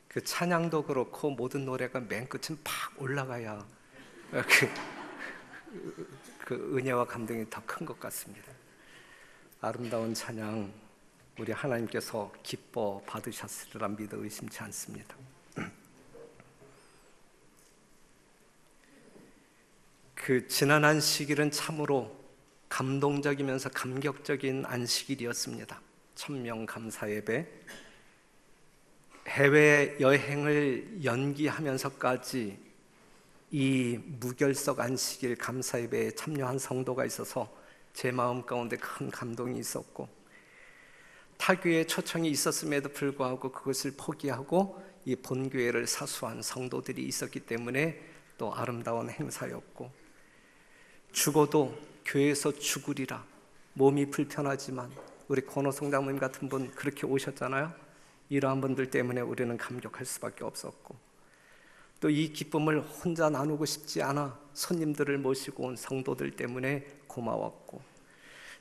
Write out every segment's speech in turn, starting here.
그 찬양도 그렇고 모든 노래가 맨 끝은 팍 올라가야 그 은혜와 감동이 더 큰 것 같습니다. 아름다운 찬양 우리 하나님께서 기뻐 받으셨으리라 믿어 의심치 않습니다. 그 지난 안식일은 참으로 감동적이면서 감격적인 안식일이었습니다. 천명 감사 예배, 해외 여행을 연기하면서까지 이 무결석 안식일 감사 예배에 참여한 성도가 있어서 제 마음 가운데 큰 감동이 있었고, 타교에 초청이 있었음에도 불구하고 그것을 포기하고 이 본교회를 사수한 성도들이 있었기 때문에 또 아름다운 행사였고, 죽어도 교회에서 죽으리라, 몸이 불편하지만 우리 권호성 장모님 같은 분 그렇게 오셨잖아요. 이러한 분들 때문에 우리는 감격할 수밖에 없었고, 또 이 기쁨을 혼자 나누고 싶지 않아 손님들을 모시고 온 성도들 때문에 고마웠고,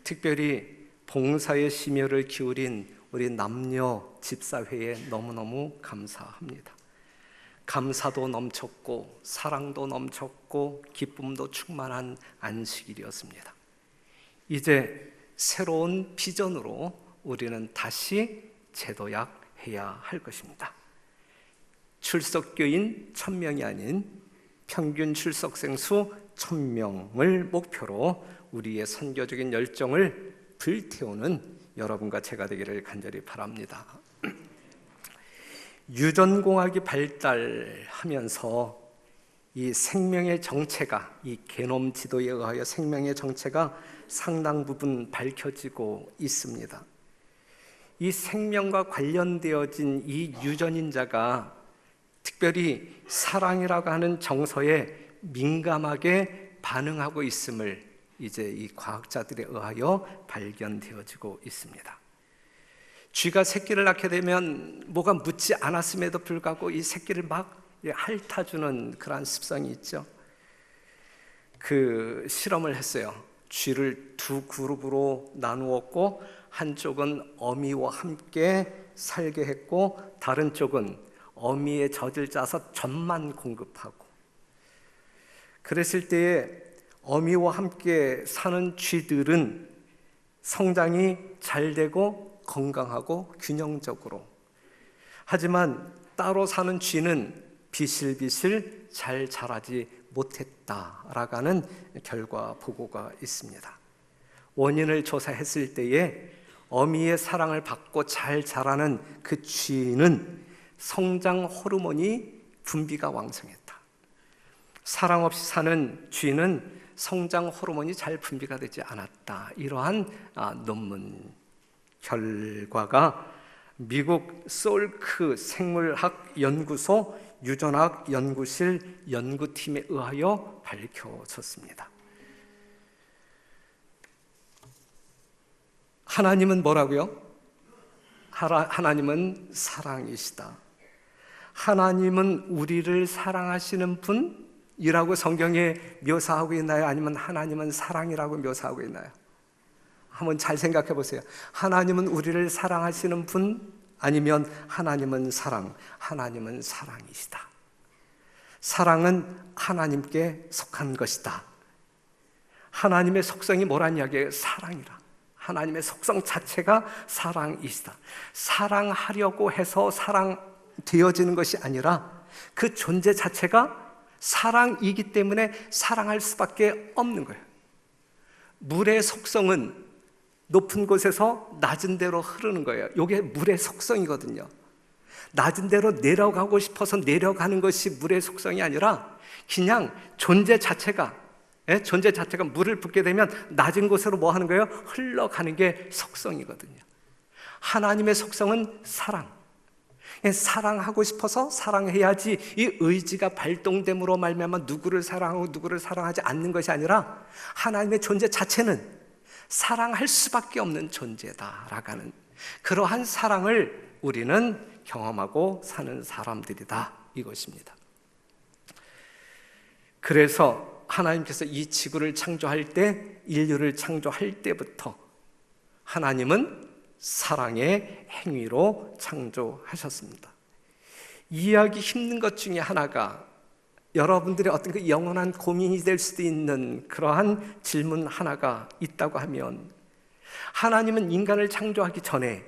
특별히 봉사의 심혈을 기울인 우리 남녀 집사회에 너무너무 감사합니다. 감사도 넘쳤고 사랑도 넘쳤고 기쁨도 충만한 안식일이었습니다. 이제 새로운 비전으로 우리는 다시 재도약해야 할 것입니다. 출석교인 1000명이 아닌 평균 출석생 수 1000명을 목표로 우리의 선교적인 열정을 불태우는 여러분과 제가 되기를 간절히 바랍니다. 유전공학이 발달하면서 이 생명의 정체가, 이 게놈 지도에 의하여 생명의 정체가 상당 부분 밝혀지고 있습니다. 이 생명과 관련되어진 이 유전인자가 특별히 사랑이라고 하는 정서에 민감하게 반응하고 있음을 이제 이 과학자들에 의하여 발견되어지고 있습니다. 쥐가 새끼를 낳게 되면 뭐가 묻지 않았음에도 불구하고 이 새끼를 막 핥아주는 그런 습성이 있죠. 그 실험을 했어요. 쥐를 두 그룹으로 나누었고, 한쪽은 어미와 함께 살게 했고, 다른 쪽은 어미의 젖을 짜서 젖만 공급하고, 그랬을 때에 어미와 함께 사는 쥐들은 성장이 잘 되고 건강하고 균형적으로, 하지만 따로 사는 쥐는 비실비실 잘 자라지 못했다라고 하는 결과 보고가 있습니다. 원인을 조사했을 때에 어미의 사랑을 받고 잘 자라는 그 쥐는 성장 호르몬이 분비가 왕성했다. 사랑 없이 사는 쥐는 성장 호르몬이 잘 분비가 되지 않았다. 이러한 논문 결과가 미국 솔크 생물학 연구소 유전학 연구실 연구팀에 의하여 밝혀졌습니다. 하나님은 뭐라고요? 하나님은 사랑이시다. 하나님은 우리를 사랑하시는 분이라고 성경에 묘사하고 있나요? 아니면 하나님은 사랑이라고 묘사하고 있나요? 한번 잘 생각해 보세요. 하나님은 우리를 사랑하시는 분, 아니면 하나님은 사랑? 하나님은 사랑이시다. 사랑은 하나님께 속한 것이다. 하나님의 속성이 뭐란 이야기예요? 사랑이라. 하나님의 속성 자체가 사랑이시다. 사랑하려고 해서 사랑되어지는 것이 아니라 그 존재 자체가 사랑이기 때문에 사랑할 수밖에 없는 거예요. 물의 속성은 높은 곳에서 낮은 데로 흐르는 거예요. 이게 물의 속성이거든요. 낮은 데로 내려가고 싶어서 내려가는 것이 물의 속성이 아니라 그냥 존재 자체가 물을 붓게 되면 낮은 곳으로 뭐 하는 거예요? 흘러가는 게 속성이거든요. 하나님의 속성은 사랑. 사랑하고 싶어서 사랑해야지 이 의지가 발동됨으로 말미암아 누구를 사랑하고 누구를 사랑하지 않는 것이 아니라 하나님의 존재 자체는 사랑할 수밖에 없는 존재다라고 하는 그러한 사랑을 우리는 경험하고 사는 사람들이다, 이것입니다. 그래서 하나님께서 이 지구를 창조할 때, 인류를 창조할 때부터 하나님은 사랑의 행위로 창조하셨습니다. 이해하기 힘든 것 중에 하나가 여러분들의 어떤 그 영원한 고민이 될 수도 있는 그러한 질문 하나가 있다고 하면, 하나님은 인간을 창조하기 전에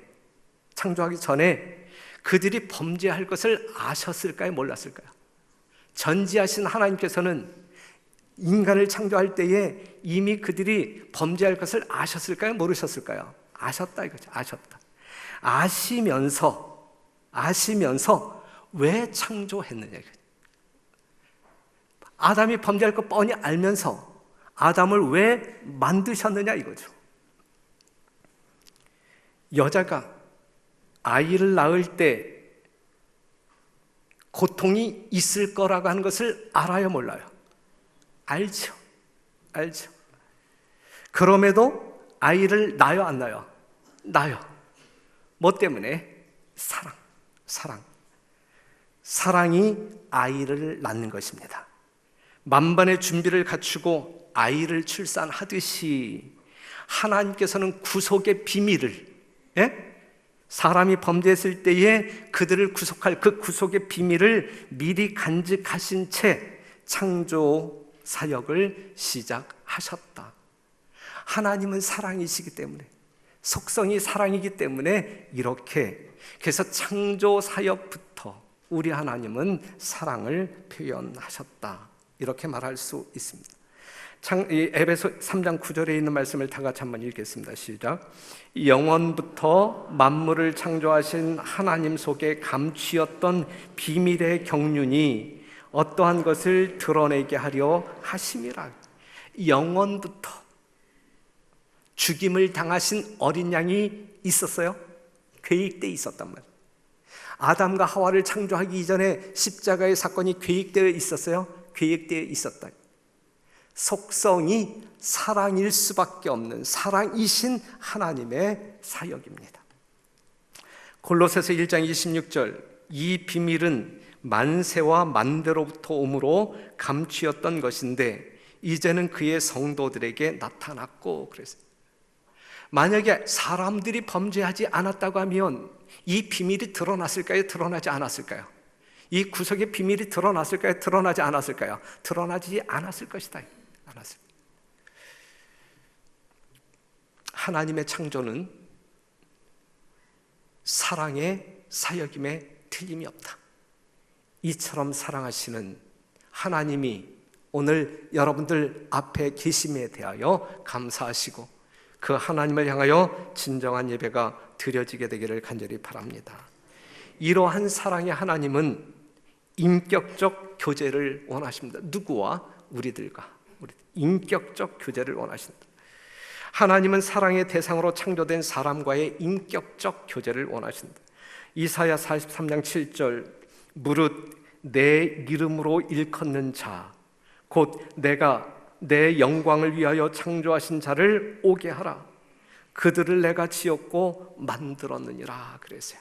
그들이 범죄할 것을 아셨을까요? 몰랐을까요? 전지하신 하나님께서는 인간을 창조할 때에 이미 그들이 범죄할 것을 아셨을까요? 모르셨을까요? 아셨다 이거죠. 아셨다. 아시면서 왜 창조했느냐 이거죠. 아담이 범죄할 거 뻔히 알면서 아담을 왜 만드셨느냐 이거죠. 여자가 아이를 낳을 때 고통이 있을 거라고 하는 것을 알아요, 몰라요? 알죠. 그럼에도 아이를 낳아요, 안 낳아요? 낳아요. 뭐 때문에? 사랑이 아이를 낳는 것입니다. 만반의 준비를 갖추고 아이를 출산하듯이 하나님께서는 구속의 비밀을, 사람이 범죄했을 때에 그들을 구속할 그 구속의 비밀을 미리 간직하신 채 창조 사역을 시작하셨다. 하나님은 사랑이시기 때문에, 속성이 사랑이기 때문에 이렇게, 그래서 창조 사역부터 우리 하나님은 사랑을 표현하셨다, 이렇게 말할 수 있습니다. 에베소 3장 9절에 있는 말씀을 다 같이 한번 읽겠습니다. 시작. 영원부터 만물을 창조하신 하나님 속에 감추었던 비밀의 경륜이 어떠한 것을 드러내게 하려 하심이라. 영원부터 죽임을 당하신 어린 양이 있었어요? 계획되어 있었단 말이에요. 아담과 하와를 창조하기 이전에 십자가의 사건이 계획되어 있었어요? 계획되어 있었다. 속성이 사랑일 수밖에 없는 사랑이신 하나님의 사역입니다. 골로새서 1장 26절, 이 비밀은 만세와 만대로부터 오므로 감추었던 것인데 이제는 그의 성도들에게 나타났고, 그랬어요. 만약에 사람들이 범죄하지 않았다고 하면 이 비밀이 드러났을까요? 드러나지 않았을까요? 이 구속의 비밀이 드러났을까요? 드러나지 않았을까요? 드러나지 않았을 것이다. 않았습니다. 하나님의 창조는 사랑의 사역임에 틀림이 없다. 이처럼 사랑하시는 하나님이 오늘 여러분들 앞에 계심에 대하여 감사하시고 그 하나님을 향하여 진정한 예배가 드려지게 되기를 간절히 바랍니다. 이러한 사랑의 하나님은 인격적 교제를 원하십니다. 누구와? 우리들과. 인격적 교제를 원하신다. 하나님은 사랑의 대상으로 창조된 사람과의 인격적 교제를 원하신다. 이사야 43장 7절, 무릇 내 이름으로 일컫는 자, 곧 내가 내 영광을 위하여 창조하신 자를 오게 하라. 그들을 내가 지었고 만들었느니라. 그랬어요.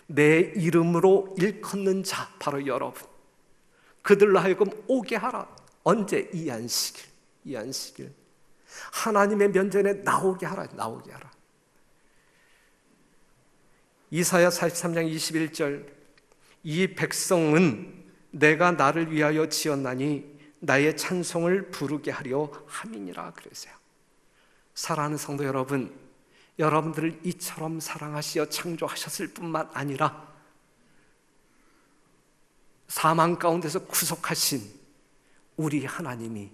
내 이름으로 일컫는 자, 바로 여러분, 그들로 하여금 오게 하라. 언제? 이 안식일 하나님의 면전에 나오게 하라. 이사야 43장 21절, 이 백성은 내가 나를 위하여 지었나니 나의 찬송을 부르게 하려 함이니라. 그랬어요. 사랑하는 성도 여러분, 여러분들을 이처럼 사랑하시어 창조하셨을 뿐만 아니라 사망 가운데서 구속하신 우리 하나님이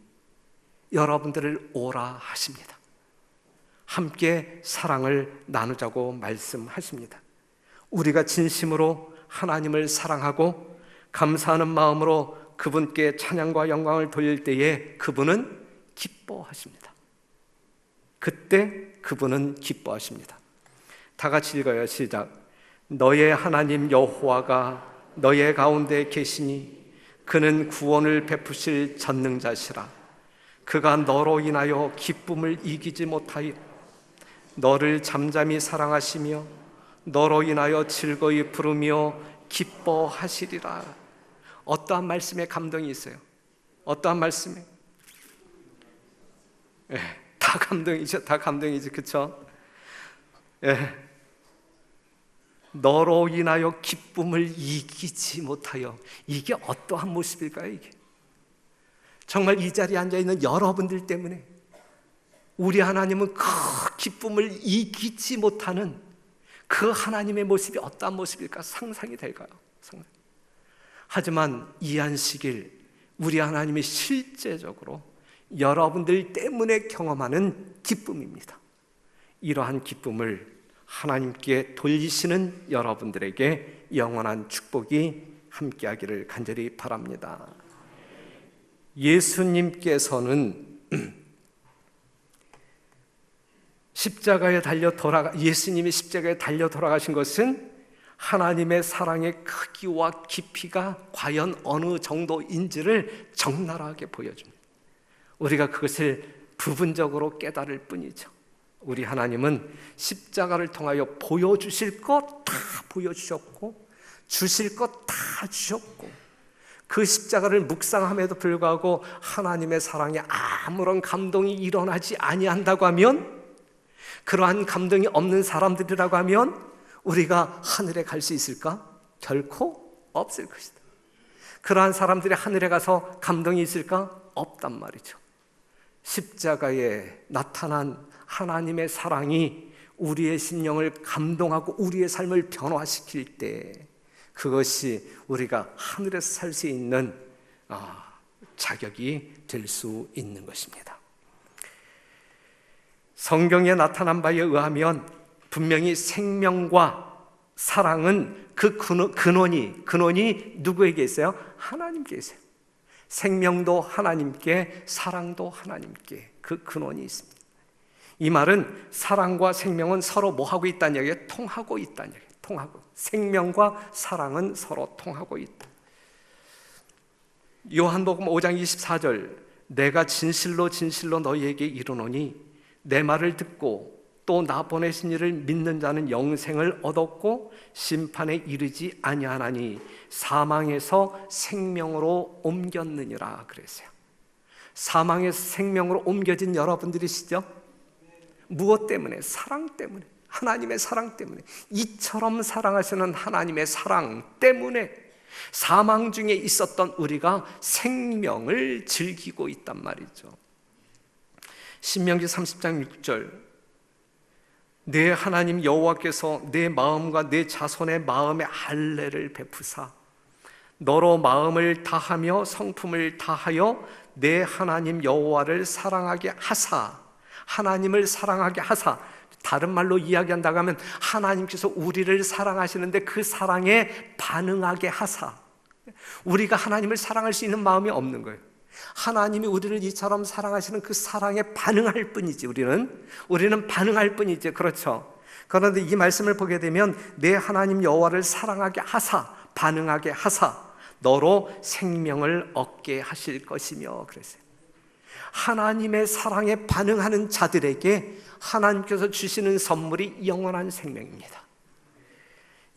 여러분들을 오라 하십니다. 함께 사랑을 나누자고 말씀하십니다. 우리가 진심으로 하나님을 사랑하고 감사하는 마음으로 그분께 찬양과 영광을 돌릴 때에 그분은 기뻐하십니다. 그때 그분은 기뻐하십니다. 다 같이 읽어요. 시작. 너의 하나님 여호와가 너의 가운데 계시니 그는 구원을 베푸실 전능자시라. 그가 너로 인하여 기쁨을 이기지 못하여 너를 잠잠히 사랑하시며 너로 인하여 즐거이 부르며 기뻐하시리라. 어떠한 말씀에 감동이 있어요? 어떠한 말씀에? 다 감동이죠. 그렇죠? 너로 인하여 기쁨을 이기지 못하여. 이게 어떠한 모습일까요? 이게 정말 이 자리에 앉아있는 여러분들 때문에 우리 하나님은 그 기쁨을 이기지 못하는 그 하나님의 모습이 어떠한 모습일까 상상이 될까요? 하지만 이 안식일 우리 하나님이 실제적으로 여러분들 때문에 경험하는 기쁨입니다. 이러한 기쁨을 하나님께 돌리시는 여러분들에게 영원한 축복이 함께하기를 간절히 바랍니다. 예수님께서는 예수님이 십자가에 달려 돌아가신 것은 하나님의 사랑의 크기와 깊이가 과연 어느 정도인지를 적나라하게 보여줍니다. 우리가 그것을 부분적으로 깨달을 뿐이죠. 우리 하나님은 십자가를 통하여 보여주실 것 다 보여주셨고 주실 것 다 주셨고, 그 십자가를 묵상함에도 불구하고 하나님의 사랑에 아무런 감동이 일어나지 아니한다고 하면, 그러한 감동이 없는 사람들이라고 하면 우리가 하늘에 갈 수 있을까? 결코 없을 것이다. 그러한 사람들이 하늘에 가서 감동이 있을까? 없단 말이죠. 십자가에 나타난 하나님의 사랑이 우리의 심령을 감동하고 우리의 삶을 변화시킬 때, 그것이 우리가 하늘에서 살 수 있는 자격이 될 수 있는 것입니다. 성경에 나타난 바에 의하면 분명히 생명과 사랑은 그 근원이 누구에게 있어요? 하나님께 있어요. 생명도 하나님께, 사랑도 하나님께, 그 근원이 있습니다. 이 말은 사랑과 생명은 서로 뭐 하고 있다는 얘기예요? 통하고 있다는 얘기예요. 통하고. 생명과 사랑은 서로 통하고 있다. 요한복음 5장 24절, 내가 진실로 진실로 너희에게 이르노니 내 말을 듣고 또 나 보내신 이를 믿는 자는 영생을 얻었고 심판에 이르지 아니하나니 사망에서 생명으로 옮겼느니라 그랬어요. 사망에서 생명으로 옮겨진 여러분들이시죠? 무엇 때문에? 사랑 때문에, 하나님의 사랑 때문에. 이처럼 사랑하시는 하나님의 사랑 때문에 사망 중에 있었던 우리가 생명을 즐기고 있단 말이죠. 신명기 30장 6절, 내 하나님 여호와께서 내 마음과 내 자손의 마음에 할례를 베푸사 너로 마음을 다하며 성품을 다하여 내 하나님 여호와를 사랑하게 하사, 하나님을 사랑하게 하사, 다른 말로 이야기한다고 하면 하나님께서 우리를 사랑하시는데 그 사랑에 반응하게 하사. 우리가 하나님을 사랑할 수 있는 마음이 없는 거예요. 하나님이 우리를 이처럼 사랑하시는 그 사랑에 반응할 뿐이지, 우리는 반응할 뿐이지. 그렇죠? 그런데 이 말씀을 보게 되면 내 하나님 여호와를 사랑하게 하사, 반응하게 하사 너로 생명을 얻게 하실 것이며 그랬어요. 하나님의 사랑에 반응하는 자들에게 하나님께서 주시는 선물이 영원한 생명입니다.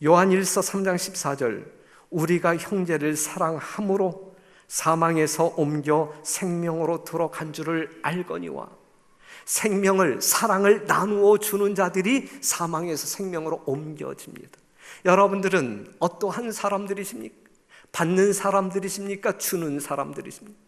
요한일서 3장 14절, 우리가 형제를 사랑함으로 사망에서 옮겨 생명으로 들어간 줄을 알거니와. 생명을, 사랑을 나누어 주는 자들이 사망에서 생명으로 옮겨집니다. 여러분들은 어떠한 사람들이십니까? 받는 사람들이십니까? 주는 사람들이십니까?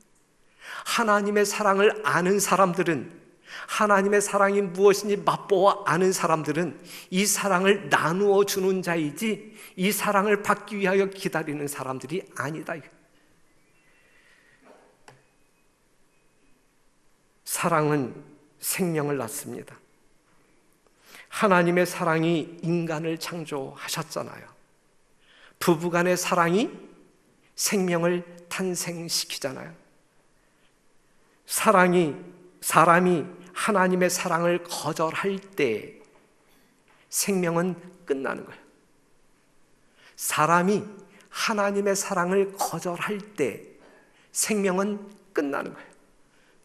하나님의 사랑을 아는 사람들은, 하나님의 사랑이 무엇인지 맛보아 아는 사람들은 이 사랑을 나누어 주는 자이지 이 사랑을 받기 위하여 기다리는 사람들이 아니다. 사랑은 생명을 낳습니다. 하나님의 사랑이 인간을 창조하셨잖아요. 부부간의 사랑이 생명을 탄생시키잖아요. 사람이 하나님의 사랑을 거절할 때 생명은 끝나는 거예요. 사람이 하나님의 사랑을 거절할 때 생명은 끝나는 거예요.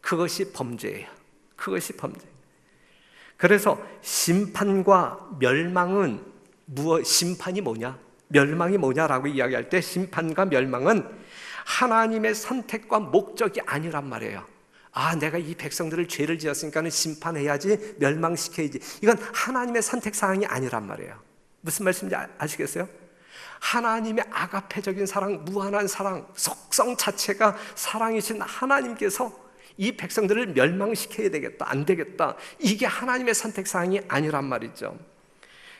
그것이 범죄예요. 그것이 범죄. 그래서 심판과 멸망은 심판이 뭐냐? 멸망이 뭐냐라고 이야기할 때 심판과 멸망은 하나님의 선택과 목적이 아니란 말이에요. 내가 이 백성들을 죄를 지었으니까 심판해야지, 멸망시켜야지. 이건 하나님의 선택사항이 아니란 말이에요. 무슨 말씀인지 아시겠어요? 하나님의 아가페적인 사랑, 무한한 사랑, 속성 자체가 사랑이신 하나님께서 이 백성들을 멸망시켜야 되겠다, 안 되겠다, 이게 하나님의 선택사항이 아니란 말이죠.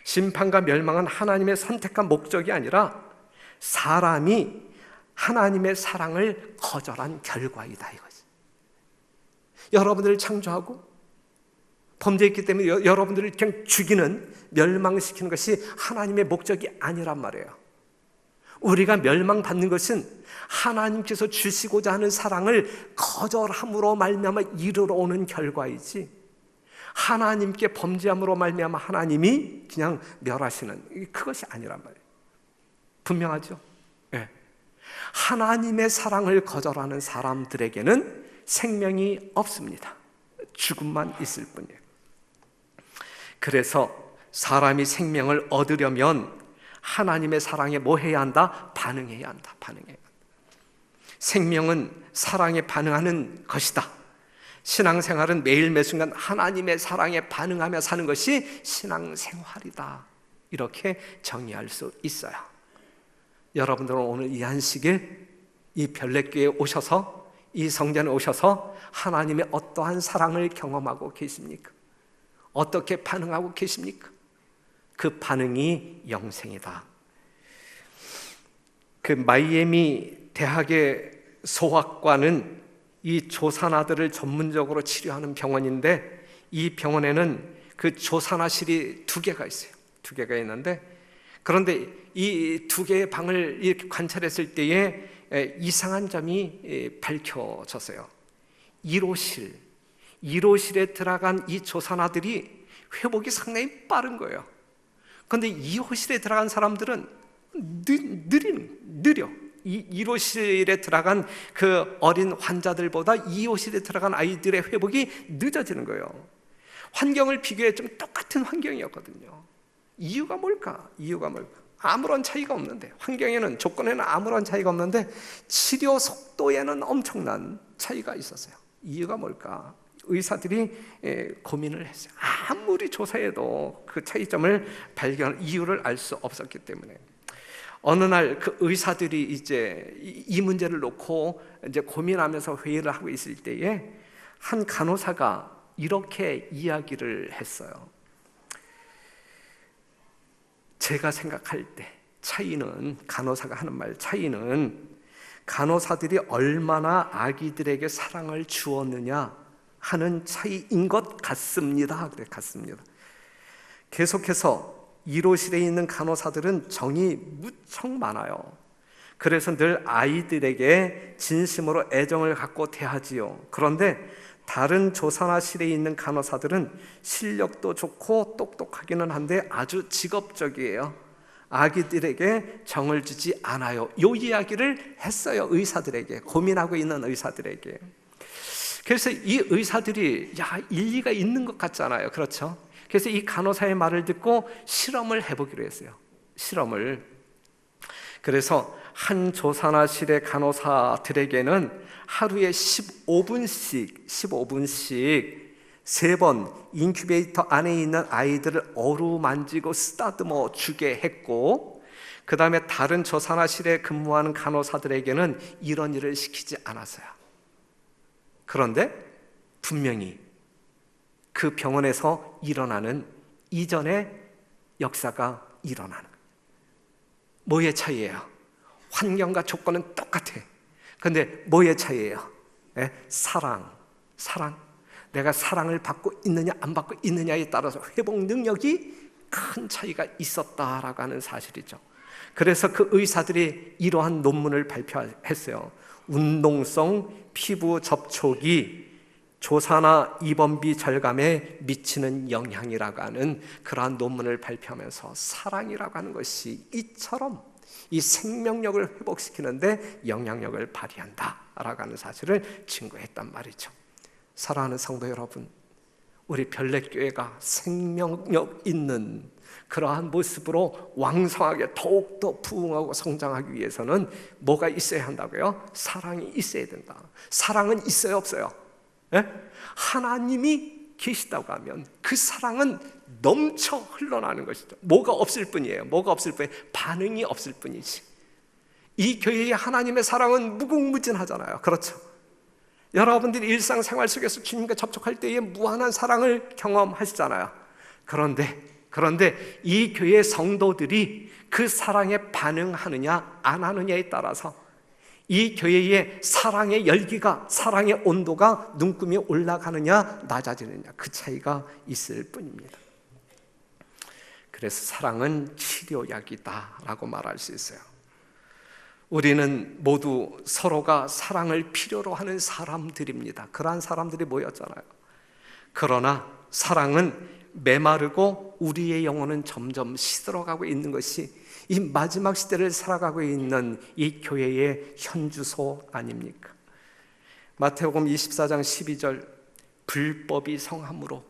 심판과 멸망은 하나님의 선택과 목적이 아니라 사람이 하나님의 사랑을 거절한 결과이다, 이거지. 여러분들을 창조하고 범죄했기 때문에 여러분들을 그냥 죽이는, 멸망시키는 것이 하나님의 목적이 아니란 말이에요. 우리가 멸망받는 것은 하나님께서 주시고자 하는 사랑을 거절함으로 말미암아 이르러 오는 결과이지, 하나님께 범죄함으로 말미암아 하나님이 그냥 멸하시는, 그것이 아니란 말이에요. 분명하죠? 네. 하나님의 사랑을 거절하는 사람들에게는 생명이 없습니다. 죽음만 있을 뿐이에요. 그래서 사람이 생명을 얻으려면 하나님의 사랑에 뭐 해야 한다? 반응해야 한다. 반응해야 한다. 생명은 사랑에 반응하는 것이다. 신앙생활은 매일 매순간 하나님의 사랑에 반응하며 사는 것이 신앙생활이다. 이렇게 정의할 수 있어요. 여러분들은 오늘 이 안식일 이 별내교회에 오셔서, 이 성전에 오셔서 하나님의 어떠한 사랑을 경험하고 계십니까? 어떻게 반응하고 계십니까? 그 반응이 영생이다. 그 마이애미 대학의 소아과는 이 조산아들을 전문적으로 치료하는 병원인데, 이 병원에는 그 조산아실이 2개가 있어요. 2개가 있는데, 그런데 이 2개의 방을 이렇게 관찰했을 때에 이상한 점이 밝혀졌어요. 1호실에 들어간 이 조산아들이 회복이 상당히 빠른 거예요. 그런데 2호실에 들어간 사람들은 느려. 이 1호실에 들어간 그 어린 환자들보다 2호실에 들어간 아이들의 회복이 늦어지는 거예요. 환경을 비교해 좀 똑같은 환경이었거든요. 이유가 뭘까? 아무런 차이가 없는데, 환경에는, 조건에는 아무런 차이가 없는데 치료 속도에는 엄청난 차이가 있었어요. 이유가 뭘까? 의사들이 고민을 했어요. 아무리 조사해도 그 차이점을 발견할 이유를 알 수 없었기 때문에 어느 날 그 의사들이 이제 이 문제를 놓고 이제 고민하면서 회의를 하고 있을 때에 한 간호사가 이렇게 이야기를 했어요. 제가 생각할 때 차이는, 간호사가 하는 말, 차이는 간호사들이 얼마나 아기들에게 사랑을 주었느냐 하는 차이인 것 같습니다. 그래, 같습니다. 계속해서 1호실에 있는 간호사들은 정이 무척 많아요. 그래서 늘 아이들에게 진심으로 애정을 갖고 대하지요. 그런데 다른 조산아실에 있는 간호사들은 실력도 좋고 똑똑하기는 한데 아주 직업적이에요. 아기들에게 정을 주지 않아요. 이 이야기를 했어요. 의사들에게, 고민하고 있는 의사들에게. 그래서 이 의사들이 일리가 있는 것 같잖아요. 그렇죠? 그래서 이 간호사의 말을 듣고 실험을 해보기로 했어요. 실험을. 그래서 한 조산아실의 간호사들에게는 하루에 15분씩 3번 인큐베이터 안에 있는 아이들을 어루만지고 쓰다듬어 주게 했고, 그 다음에 다른 조산아실에 근무하는 간호사들에게는 이런 일을 시키지 않았어요. 그런데 분명히 그 병원에서 일어나는 이전의 역사가 일어나는 거예요. 뭐의 차이예요? 환경과 조건은 똑같아. 그런데 뭐의 차이예요? 사랑. 내가 사랑을 받고 있느냐 안 받고 있느냐에 따라서 회복 능력이 큰 차이가 있었다라고 하는 사실이죠. 그래서 그 의사들이 이러한 논문을 발표했어요. 운동성 피부 접촉이 조산아 입원비 절감에 미치는 영향이라고 하는 그러한 논문을 발표하면서 사랑이라고 하는 것이 이처럼 이 생명력을 회복시키는데 영향력을 발휘한다라고 하는 사실을 증거했단 말이죠. 사랑하는 성도 여러분, 우리 별내교회가 생명력 있는 그러한 모습으로 왕성하게 더욱더 부흥하고 성장하기 위해서는 뭐가 있어야 한다고요? 사랑이 있어야 된다. 사랑은 있어요, 없어요? 예? 하나님이 계시다고 하면 그 사랑은 넘쳐 흘러나는 것이죠. 뭐가 없을 뿐이에요. 뭐가 없을 뿐이에요. 반응이 없을 뿐이지. 이 교회의 하나님의 사랑은 무궁무진하잖아요. 그렇죠? 여러분들이 일상생활 속에서 주님과 접촉할 때에 무한한 사랑을 경험하시잖아요. 그런데 이 교회 성도들이 그 사랑에 반응하느냐 안 하느냐에 따라서 이 교회의 사랑의 열기가, 사랑의 온도가 눈금이 올라가느냐 낮아지느냐, 그 차이가 있을 뿐입니다. 그래서 사랑은 치료약이다라고 말할 수 있어요. 우리는 모두 서로가 사랑을 필요로 하는 사람들입니다. 그러한 사람들이 모였잖아요. 그러나 사랑은 메마르고 우리의 영혼은 점점 시들어가고 있는 것이 이 마지막 시대를 살아가고 있는 이 교회의 현주소 아닙니까? 마태복음 24장 12절, 불법이 성함으로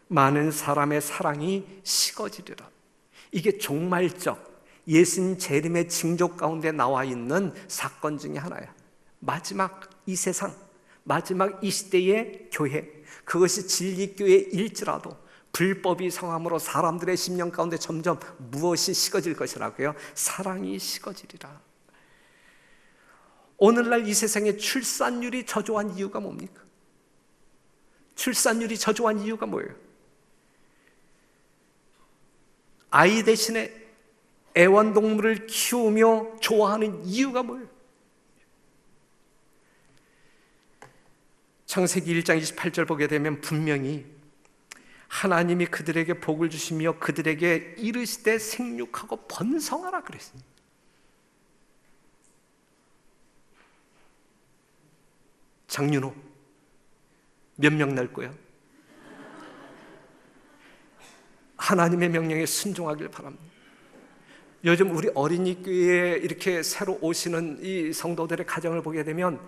많은 사람의 사랑이 식어지리라. 이게 종말적 예수님 재림의 징조 가운데 나와 있는 사건 중에 하나야. 마지막 이 세상, 마지막 이 시대의 교회, 그것이 진리교회일지라도 불법이 성함으로 사람들의 심령 가운데 점점 무엇이 식어질 것이라고요? 사랑이 식어지리라. 오늘날 이 세상에 출산율이 저조한 이유가 뭡니까? 출산율이 저조한 이유가 뭐예요? 아이 대신에 애완동물을 키우며 좋아하는 이유가 뭐예요? 창세기 1장 28절 보게 되면 분명히 하나님이 그들에게 복을 주시며 그들에게 이르시되 생육하고 번성하라 그랬어요. 장윤호 몇 명 날 거야? 하나님의 명령에 순종하길 바랍니다. 요즘 우리 어린이 교회에 이렇게 새로 오시는 이 성도들의 가정을 보게 되면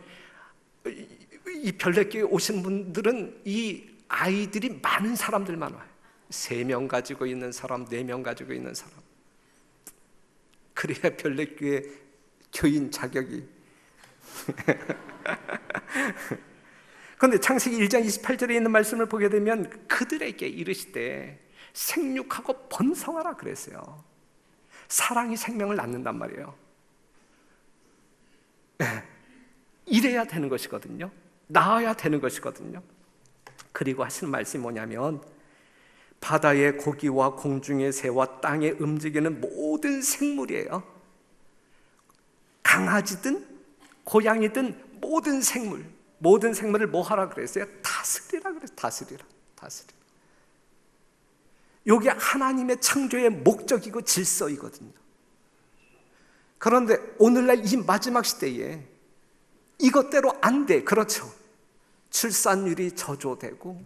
이 별내교회 오신 분들은 이 아이들이 많은 사람들만 와요. 3명 가지고 있는 사람, 4명 가지고 있는 사람. 그래야 별내교회 교인 자격이. 그런데 창세기 1장 28절에 있는 말씀을 보게 되면 그들에게 이르시되 생육하고 번성하라 그랬어요. 사랑이 생명을 낳는단 말이에요. 이래야 되는 것이거든요. 낳아야 되는 것이거든요. 그리고 하시는 말씀이 뭐냐면 바다의 고기와 공중의 새와 땅에 움직이는 모든 생물이에요. 강아지든 고양이든 모든 생물을 뭐 하라 그랬어요? 다스리라 그랬어요. 다스리라. 이게 하나님의 창조의 목적이고 질서이거든요. 그런데 오늘날 이 마지막 시대에 이것대로 안 돼. 그렇죠? 출산율이 저조되고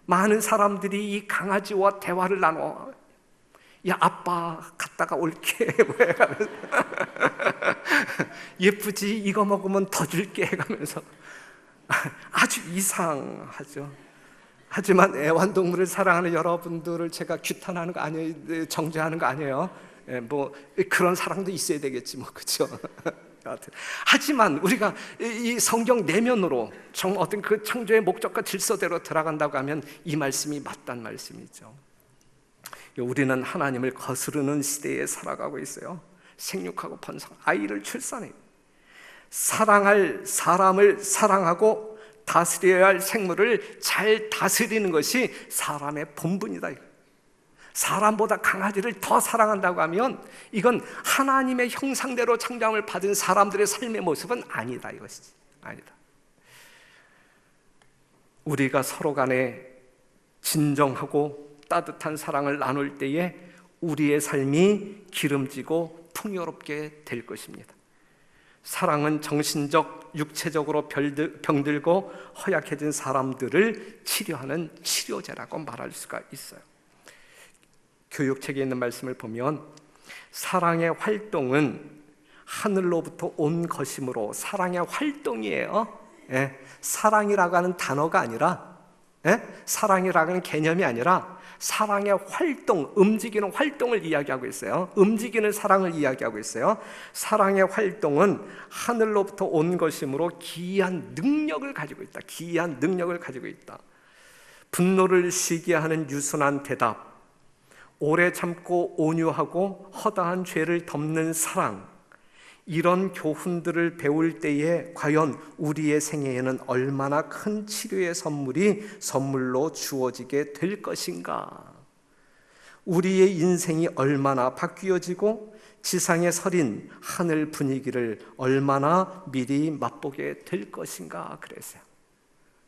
많은 사람들이 이 강아지와 대화를 나눠. 야, 아빠 갔다가 올게. 예쁘지? 이거 먹으면 더 줄게 해가면서 아주 이상하죠. 하지만 애완동물을 사랑하는 여러분들을 제가 규탄하는 거 아니에요. 정죄하는 거 아니에요. 뭐 그런 사랑도 있어야 되겠지 뭐, 그렇죠? 하지만 우리가 이 성경 내면으로 어떤 그 창조의 목적과 질서대로 들어간다고 하면 이 말씀이 맞다는 말씀이죠. 우리는 하나님을 거스르는 시대에 살아가고 있어요. 생육하고 번성, 아이를 출산해요. 사랑할 사람을 사랑하고 다스려야 할 생물을 잘 다스리는 것이 사람의 본분이다. 사람보다 강아지를 더 사랑한다고 하면 이건 하나님의 형상대로 창조함을 받은 사람들의 삶의 모습은 아니다, 이것이지. 아니다. 우리가 서로 간에 진정하고 따뜻한 사랑을 나눌 때에 우리의 삶이 기름지고 풍요롭게 될 것입니다. 사랑은 정신적, 육체적으로 병들고 허약해진 사람들을 치료하는 치료제라고 말할 수가 있어요. 교육책에 있는 말씀을 보면 사랑의 활동은 하늘로부터 온 것이므로 사랑의 활동이에요. 사랑이라고 하는 단어가 아니라, 사랑이라고 하는 개념이 아니라 사랑의 활동, 움직이는 활동을 이야기하고 있어요. 움직이는 사랑을 이야기하고 있어요. 사랑의 활동은 하늘로부터 온 것이므로 기이한 능력을 가지고 있다. 기이한 능력을 가지고 있다. 분노를 쉬게 하는 유순한 대답, 오래 참고 온유하고 허다한 죄를 덮는 사랑, 이런 교훈들을 배울 때에 과연 우리의 생애에는 얼마나 큰 치료의 선물로 주어지게 될 것인가? 우리의 인생이 얼마나 바뀌어지고 지상에 서린 하늘 분위기를 얼마나 미리 맛보게 될 것인가? 그래서요,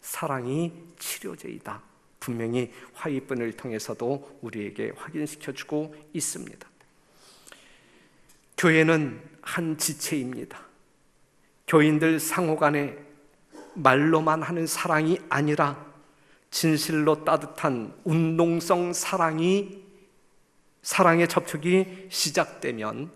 사랑이 치료제이다. 분명히 화이분을 통해서도 우리에게 확인시켜주고 있습니다. 교회는 한 지체입니다. 교인들 상호간에 말로만 하는 사랑이 아니라 진실로 따뜻한 운동성 사랑의 접촉이 시작되면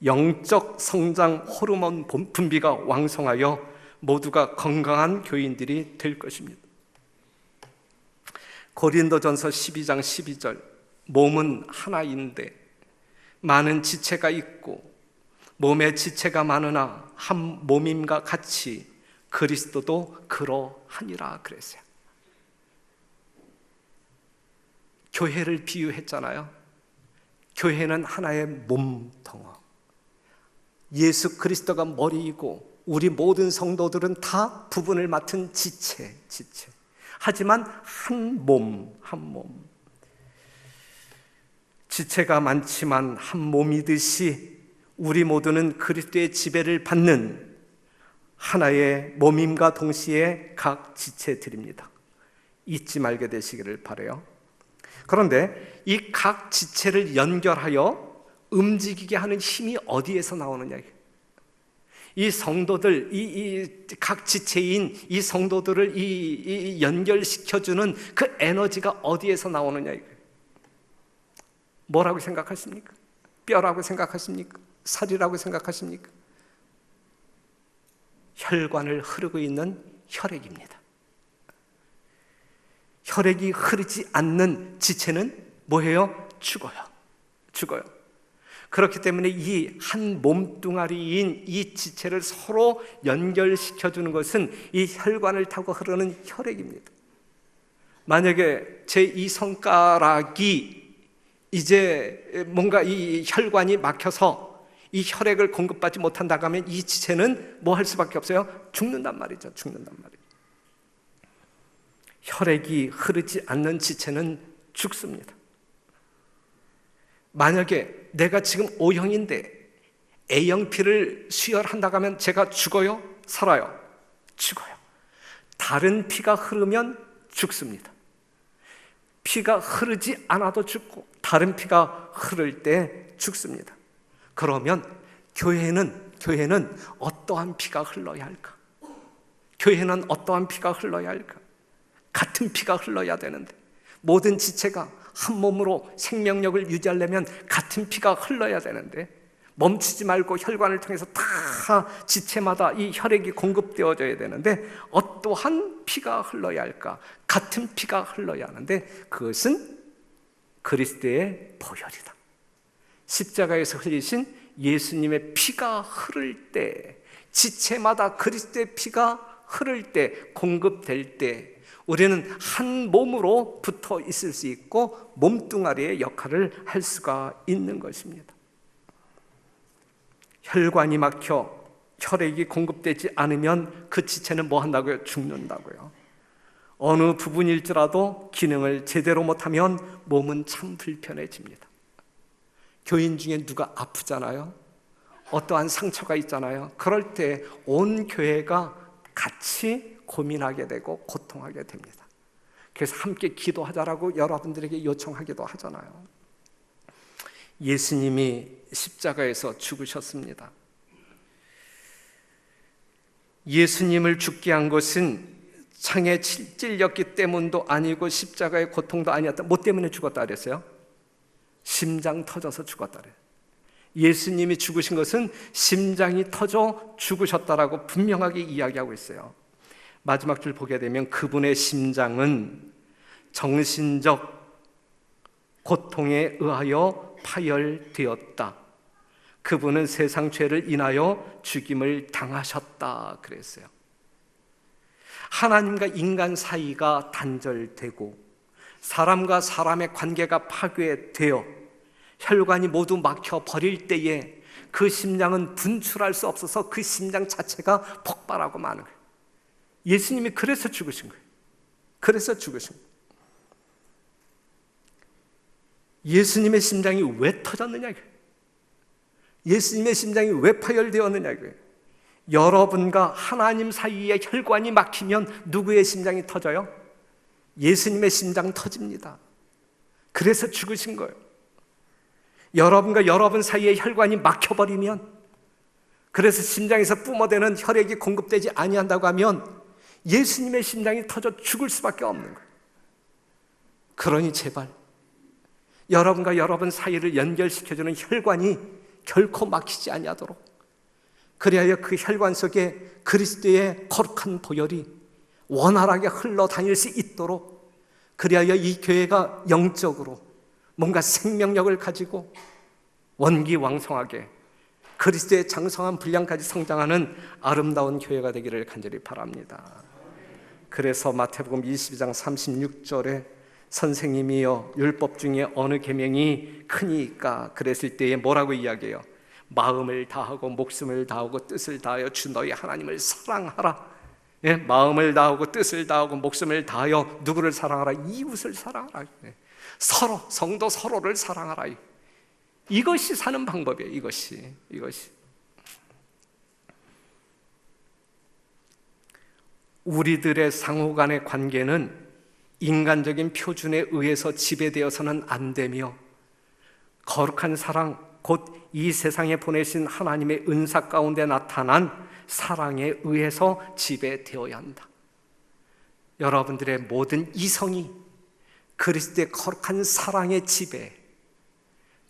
영적 성장 호르몬 분비가 왕성하여 모두가 건강한 교인들이 될 것입니다. 고린도전서 12장 12절, 몸은 하나인데 많은 지체가 있고 몸에 지체가 많으나 한 몸임과 같이 그리스도도 그러하니라 그랬어요. 교회를 비유했잖아요. 교회는 하나의 몸뚱어, 예수 그리스도가 머리이고 우리 모든 성도들은 다 부분을 맡은 지체. 하지만 한 몸. 지체가 많지만 한 몸이듯이 우리 모두는 그리스도의 지배를 받는 하나의 몸임과 동시에 각 지체들입니다. 잊지 말게 되시기를 바라요. 그런데 이 각 지체를 연결하여 움직이게 하는 힘이 어디에서 나오느냐? 이 성도들, 이 각 지체인 이 성도들을 이 연결시켜주는 그 에너지가 어디에서 나오느냐? 뭐라고 생각하십니까? 뼈라고 생각하십니까? 살이라고 생각하십니까? 혈관을 흐르고 있는 혈액입니다. 혈액이 흐르지 않는 지체는 뭐예요? 죽어요. 그렇기 때문에 이 한 몸뚱아리인 이 지체를 서로 연결시켜주는 것은 이 혈관을 타고 흐르는 혈액입니다. 만약에 제 이 손가락이 이제 뭔가 이 혈관이 막혀서 이 혈액을 공급받지 못한다고 하면 이 지체는 뭐 할 수밖에 없어요? 죽는단 말이죠. 혈액이 흐르지 않는 지체는 죽습니다. 만약에 내가 지금 O형인데 A형 피를 수혈한다고 하면 제가 죽어요? 살아요? 죽어요. 다른 피가 흐르면 죽습니다. 피가 흐르지 않아도 죽고 다른 피가 흐를 때 죽습니다. 그러면 교회는 어떠한 피가 흘러야 할까? 교회는 어떠한 피가 흘러야 할까? 같은 피가 흘러야 되는데, 모든 지체가 한 몸으로 생명력을 유지하려면 같은 피가 흘러야 되는데, 멈추지 말고 혈관을 통해서 다 지체마다 이 혈액이 공급되어져야 되는데 어떠한 피가 흘러야 할까? 같은 피가 흘러야 하는데 그것은 그리스도의 보혈이다. 십자가에서 흘리신 예수님의 피가 흐를 때, 지체마다 그리스도의 피가 흐를 때, 공급될 때 우리는 한 몸으로 붙어 있을 수 있고 몸뚱아리의 역할을 할 수가 있는 것입니다. 혈관이 막혀 혈액이 공급되지 않으면 그 지체는 뭐 한다고요? 죽는다고요. 어느 부분일지라도 기능을 제대로 못하면 몸은 참 불편해집니다. 교인 중에 누가 아프잖아요. 어떠한 상처가 있잖아요. 그럴 때 온 교회가 같이 고민하게 되고 고통하게 됩니다. 그래서 함께 기도하자라고 여러분들에게 요청하기도 하잖아요. 예수님이 십자가에서 죽으셨습니다. 예수님을 죽게 한 것은 창에 찔렸기 때문도 아니고 십자가의 고통도 아니었다. 뭐 때문에 죽었다 그랬어요? 심장 터져서 죽었다 그래요. 예수님이 죽으신 것은 심장이 터져 죽으셨다라고 분명하게 이야기하고 있어요. 마지막 줄 보게 되면 그분의 심장은 정신적 고통에 의하여 파열되었다. 그분은 세상 죄를 인하여 죽임을 당하셨다 그랬어요. 하나님과 인간 사이가 단절되고 사람과 사람의 관계가 파괴되어 혈관이 모두 막혀 버릴 때에 그 심장은 분출할 수 없어서 그 심장 자체가 폭발하고 마는 거예요. 예수님이 그래서 죽으신 거예요. 그래서 죽으신 거예요. 예수님의 심장이 왜 터졌느냐? 예수님의 심장이 왜 파열되었느냐? 여러분과 하나님 사이에 혈관이 막히면 누구의 심장이 터져요? 예수님의 심장 터집니다. 그래서 죽으신 거예요. 여러분과 여러분 사이에 혈관이 막혀버리면, 그래서 심장에서 뿜어대는 혈액이 공급되지 아니한다고 하면 예수님의 심장이 터져 죽을 수밖에 없는 거예요. 그러니 제발 여러분과 여러분 사이를 연결시켜주는 혈관이 결코 막히지 아니하도록, 그리하여 그 혈관 속에 그리스도의 거룩한 보혈이 원활하게 흘러다닐 수 있도록, 그리하여 이 교회가 영적으로 뭔가 생명력을 가지고 원기왕성하게 그리스도의 장성한 분량까지 성장하는 아름다운 교회가 되기를 간절히 바랍니다. 그래서 마태복음 22장 36절에 선생님이여 율법 중에 어느 계명이 크니까 그랬을 때에 뭐라고 이야기해요? 마음을 다하고 목숨을 다하고 뜻을 다하여 주 너희 하나님을 사랑하라. 예? 마음을 다하고 뜻을 다하고 목숨을 다하여 누구를 사랑하라? 이웃을 사랑하라. 예. 서로, 성도 서로를 사랑하라. 이것이 사는 방법이에요. 이것이 우리들의 상호 간의 관계는 인간적인 표준에 의해서 지배되어서는 안 되며, 거룩한 사랑, 곧 이 세상에 보내신 하나님의 은사 가운데 나타난 사랑에 의해서 지배되어야 한다. 여러분들의 모든 이성이 그리스도의 거룩한 사랑의 지배,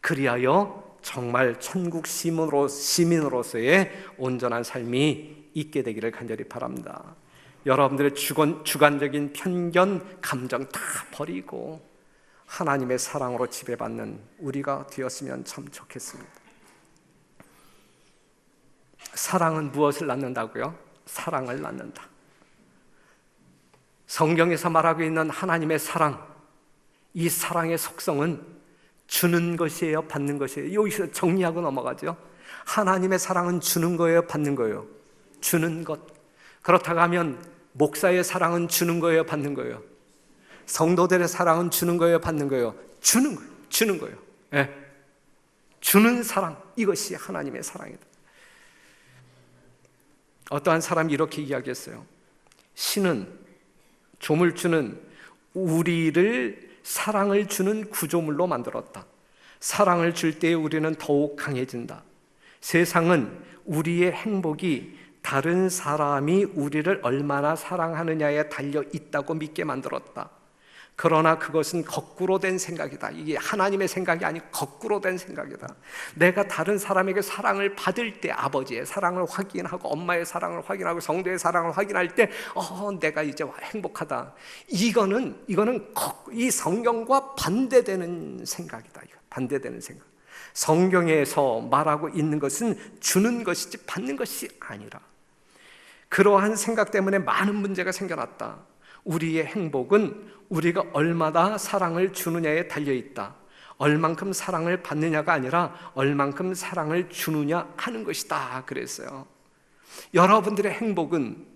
그리하여 정말 천국 시민으로서의 온전한 삶이 있게 되기를 간절히 바랍니다. 여러분들의 주관적인 편견, 감정 다 버리고 하나님의 사랑으로 지배받는 우리가 되었으면 참 좋겠습니다. 사랑은 무엇을 낳는다고요? 사랑을 낳는다. 성경에서 말하고 있는 하나님의 사랑, 이 사랑의 속성은 주는 것이에요, 받는 것이에요? 여기서 정리하고 넘어가죠. 하나님의 사랑은 주는 거예요, 받는 거예요? 주는 것. 그렇다고 하면 목사의 사랑은 주는 거예요, 받는 거예요? 성도들의 사랑은 주는 거예요, 받는 거예요? 주는 거예요. 네. 주는 사랑, 이것이 하나님의 사랑이다. 어떠한 사람이 이렇게 이야기했어요. 신은, 조물주는 우리를 사랑을 주는 구조물로 만들었다. 사랑을 줄 때에 우리는 더욱 강해진다. 세상은 우리의 행복이 다른 사람이 우리를 얼마나 사랑하느냐에 달려 있다고 믿게 만들었다. 그러나 그것은 거꾸로 된 생각이다. 이게 하나님의 생각이 아니고 거꾸로 된 생각이다. 내가 다른 사람에게 사랑을 받을 때, 아버지의 사랑을 확인하고 엄마의 사랑을 확인하고 성도의 사랑을 확인할 때 내가 이제 행복하다. 이거는 이 성경과 반대되는 생각이다. 반대되는 생각. 성경에서 말하고 있는 것은 주는 것이지 받는 것이 아니라, 그러한 생각 때문에 많은 문제가 생겨났다. 우리의 행복은 우리가 얼마나 사랑을 주느냐에 달려있다. 얼만큼 사랑을 받느냐가 아니라 얼만큼 사랑을 주느냐 하는 것이다 그랬어요. 여러분들의 행복은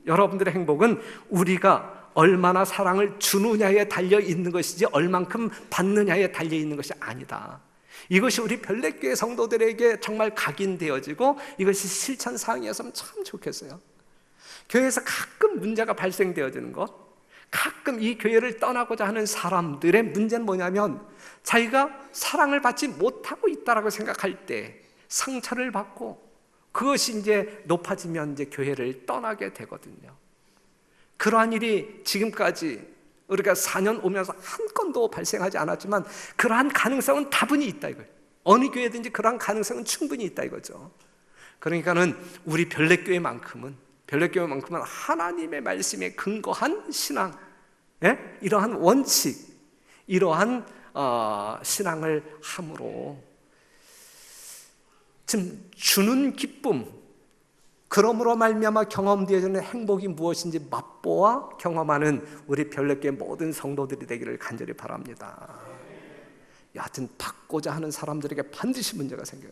우리가 얼마나 사랑을 주느냐에 달려있는 것이지 얼만큼 받느냐에 달려있는 것이 아니다. 이것이 우리 별내교회 성도들에게 정말 각인되어지고 이것이 실천사항이었으면 참 좋겠어요. 교회에서 가끔 문제가 발생되어지는 것, 가끔 이 교회를 떠나고자 하는 사람들의 문제는 뭐냐면 자기가 사랑을 받지 못하고 있다라고 생각할 때 상처를 받고 그것이 이제 높아지면 이제 교회를 떠나게 되거든요. 그러한 일이 지금까지 우리가 4년 오면서 한 건도 발생하지 않았지만 그러한 가능성은 다분히 있다 이거예요. 어느 교회든지 그러한 가능성은 충분히 있다 이거죠. 그러니까는 우리 별내교회만큼은 하나님의 말씀에 근거한 신앙, 이러한 원칙, 이러한 신앙을 함으로 지금 주는 기쁨, 그러므로 말미암아 경험되어지는 행복이 무엇인지 맛보아 경험하는 우리 별내교회 모든 성도들이 되기를 간절히 바랍니다. 여하튼 받고자 하는 사람들에게 반드시 문제가 생겨요.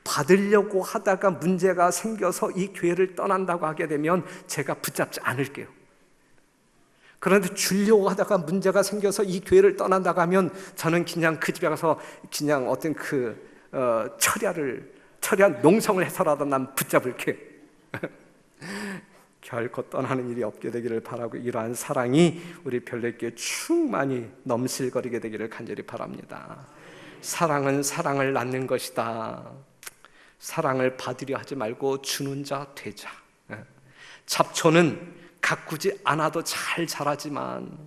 받으려고 하다가 문제가 생겨서 이 교회를 떠난다고 하게 되면 제가 붙잡지 않을게요. 그런데 주려고 하다가 문제가 생겨서 이 교회를 떠난다고 하면 저는 그냥 그 집에 가서 그냥 어떤 철야한 농성을 해서라도 난 붙잡을게. 결코 떠나는 일이 없게 되기를 바라고, 이러한 사랑이 우리 별내교회에 충만히 넘실거리게 되기를 간절히 바랍니다. 사랑은 사랑을 낳는 것이다. 사랑을 받으려 하지 말고 주는 자 되자. 잡초는 가꾸지 않아도 잘 자라지만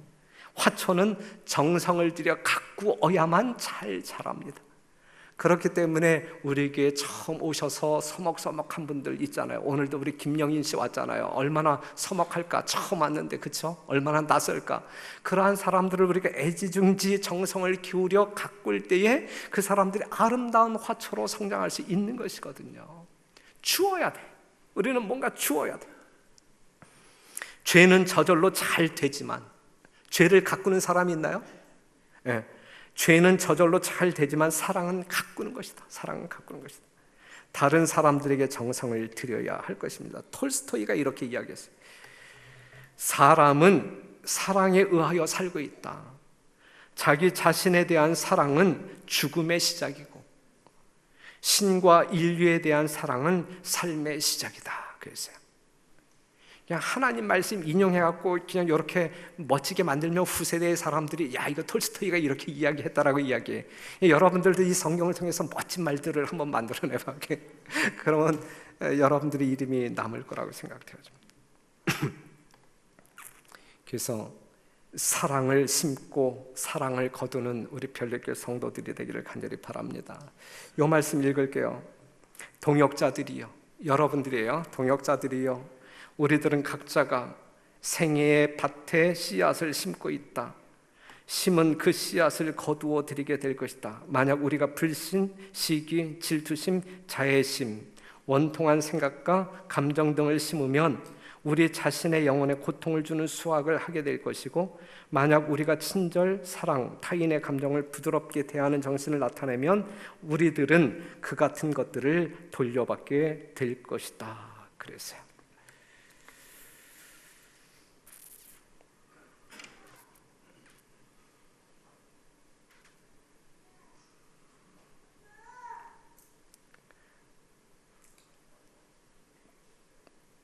화초는 정성을 들여 가꾸어야만 잘 자랍니다. 그렇기 때문에 우리 교회에 처음 오셔서 서먹서먹한 분들 있잖아요. 오늘도 우리 김영인 씨 왔잖아요. 얼마나 서먹할까? 처음 왔는데, 그렇죠? 얼마나 낯설까? 그러한 사람들을 우리가 애지중지 정성을 기울여 가꿀 때에 그 사람들이 아름다운 화초로 성장할 수 있는 것이거든요. 주어야 돼. 우리는 뭔가 주어야 돼. 죄는 저절로 잘 되지만, 죄를 가꾸는 사람이 있나요? 네. 죄는 저절로 잘 되지만 사랑은 가꾸는 것이다. 사랑은 가꾸는 것이다. 다른 사람들에게 정성을 들여야 할 것입니다. 톨스토이가 이렇게 이야기했어요. 사람은 사랑에 의하여 살고 있다. 자기 자신에 대한 사랑은 죽음의 시작이고 신과 인류에 대한 사랑은 삶의 시작이다. 그랬어요. 그냥 하나님 말씀 인용해갖고 그냥 이렇게 멋지게 만들면 후세대의 사람들이 야, 이거 톨스토이가 이렇게 이야기했다라고 이야기해. 여러분들도 이 성경을 통해서 멋진 말들을 한번 만들어내봐. 그러면 여러분들의 이름이 남을 거라고 생각되어집니다. 그래서 사랑을 심고 사랑을 거두는 우리 별내교회 성도들이 되기를 간절히 바랍니다. 이 말씀 읽을게요. 동역자들이요, 여러분들이에요. 동역자들이요, 우리들은 각자가 생애의 밭에 씨앗을 심고 있다. 심은 그 씨앗을 거두어 드리게 될 것이다. 만약 우리가 불신, 시기, 질투심, 자애심, 원통한 생각과 감정 등을 심으면 우리 자신의 영혼에 고통을 주는 수확을 하게 될 것이고, 만약 우리가 친절, 사랑, 타인의 감정을 부드럽게 대하는 정신을 나타내면 우리들은 그 같은 것들을 돌려받게 될 것이다. 그랬어요.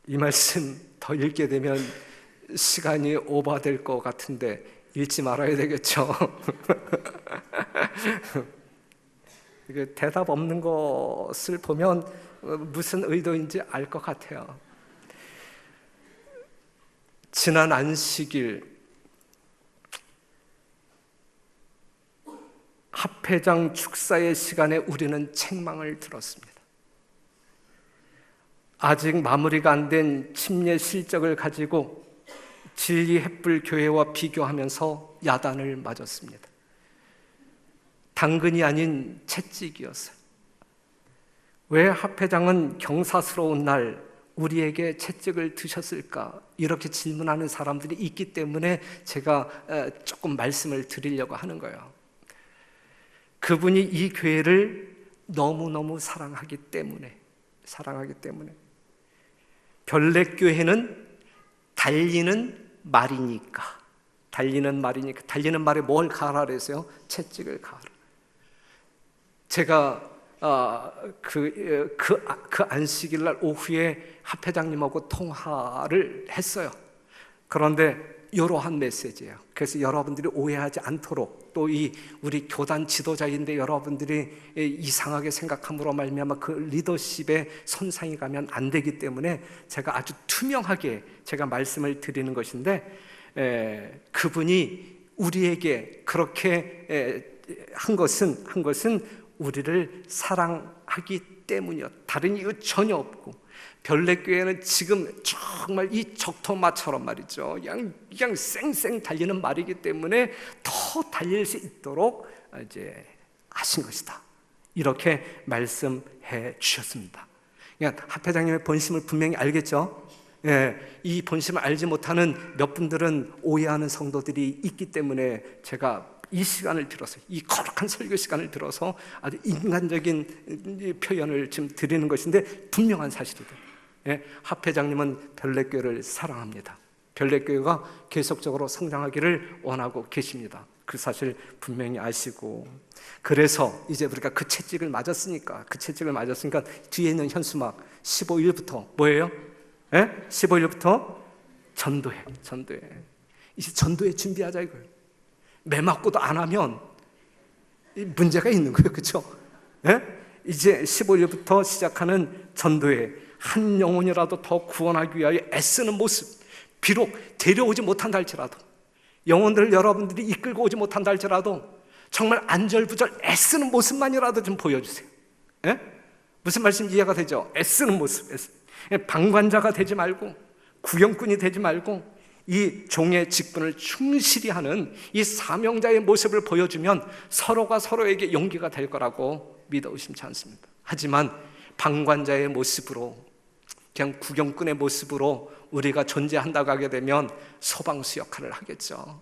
이 말씀 더 읽게 되면 시간이 오버될 것 같은데 읽지 말아야 되겠죠. 이게 대답 없는 것을 보면 무슨 의도인지 알 것 같아요. 지난 안식일 합회장 축사의 시간에 우리는 책망을 들었습니다. 아직 마무리가 안 된 침례 실적을 가지고 진리 햇불 교회와 비교하면서 야단을 맞았습니다. 당근이 아닌 채찍이었어요. 왜 합회장은 경사스러운 날 우리에게 채찍을 드셨을까? 이렇게 질문하는 사람들이 있기 때문에 제가 조금 말씀을 드리려고 하는 거예요. 그분이 이 교회를 너무너무 사랑하기 때문에 별내교회는 달리는 말이니까 달리는 말에 뭘 가하라 그랬어요? 채찍을 가하라. 제가 그 안식일 날 오후에 합회장님하고 통화를 했어요. 그런데 이러한 메시지예요. 그래서 여러분들이 오해하지 않도록, 또 우리 교단 지도자인데 여러분들이 이상하게 생각함으로 말미암아 그 리더십에 손상이 가면 안 되기 때문에 제가 아주 투명하게 제가 말씀을 드리는 것인데, 그분이 우리에게 그렇게 한 것은 우리를 사랑하기 때문이요. 다른 이유 전혀 없고, 별내교회는 지금 정말 이 적토마처럼 말이죠. 그냥 쌩쌩 달리는 말이기 때문에 더 달릴 수 있도록 이제 하신 것이다. 이렇게 말씀해 주셨습니다. 그러니까 합회장님의 본심을 분명히 알겠죠? 예, 이 본심을 알지 못하는 몇 분들은 오해하는 성도들이 있기 때문에 제가 이 시간을 들어서, 이 거룩한 설교 시간을 들어서 아주 인간적인 표현을 지금 드리는 것인데 분명한 사실이다. 예, 합회장님은 별내교회를 사랑합니다. 별내교회가 계속적으로 성장하기를 원하고 계십니다. 그 사실 분명히 아시고, 그래서 이제 우리가 그 채찍을 맞았으니까 뒤에 있는 현수막 15일부터 뭐예요? 예? 15일부터 전도회. 이제 전도회 준비하자 이거예요. 매 맞고도 안 하면 문제가 있는 거예요. 그렇죠? 예? 이제 15일부터 시작하는 전도회, 한 영혼이라도 더 구원하기 위하여 애쓰는 모습, 비록 데려오지 못한다 할지라도, 영혼들을 여러분들이 이끌고 오지 못한다 할지라도 정말 안절부절 애쓰는 모습만이라도 좀 보여주세요. 예? 무슨 말씀인지 이해가 되죠? 애쓰는 모습. 방관자가 되지 말고, 구경꾼이 되지 말고, 이 종의 직분을 충실히 하는 이 사명자의 모습을 보여주면 서로가 서로에게 용기가 될 거라고 믿어 의심치 않습니다. 하지만 방관자의 모습으로, 그냥 구경꾼의 모습으로 우리가 존재한다고 하게 되면 소방수 역할을 하겠죠.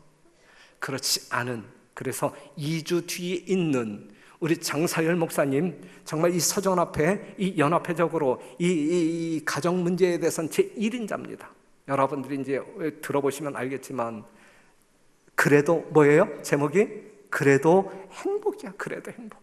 그렇지 않은, 그래서 2주 뒤에 있는 우리 장사열 목사님, 정말 이 서정 앞에 이 연합회적으로 이 가정 문제에 대해서는 제1인자입니다. 여러분들이 이제 들어보시면 알겠지만, 그래도 뭐예요? 제목이 그래도 행복이야. 그래도 행복.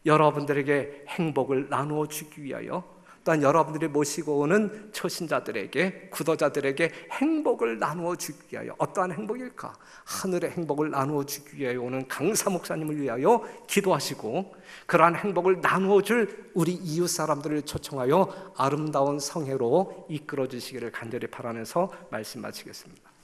여러분들에게 행복을 나누어 주기 위하여, 또한 여러분들이 모시고 오는 초신자들에게, 구도자들에게 행복을 나누어 주기 위하여, 어떠한 행복일까? 하늘의 행복을 나누어 주기 위하여 오는 강사 목사님을 위하여 기도하시고, 그러한 행복을 나누어 줄 우리 이웃 사람들을 초청하여 아름다운 성회로 이끌어 주시기를 간절히 바라면서 말씀 마치겠습니다.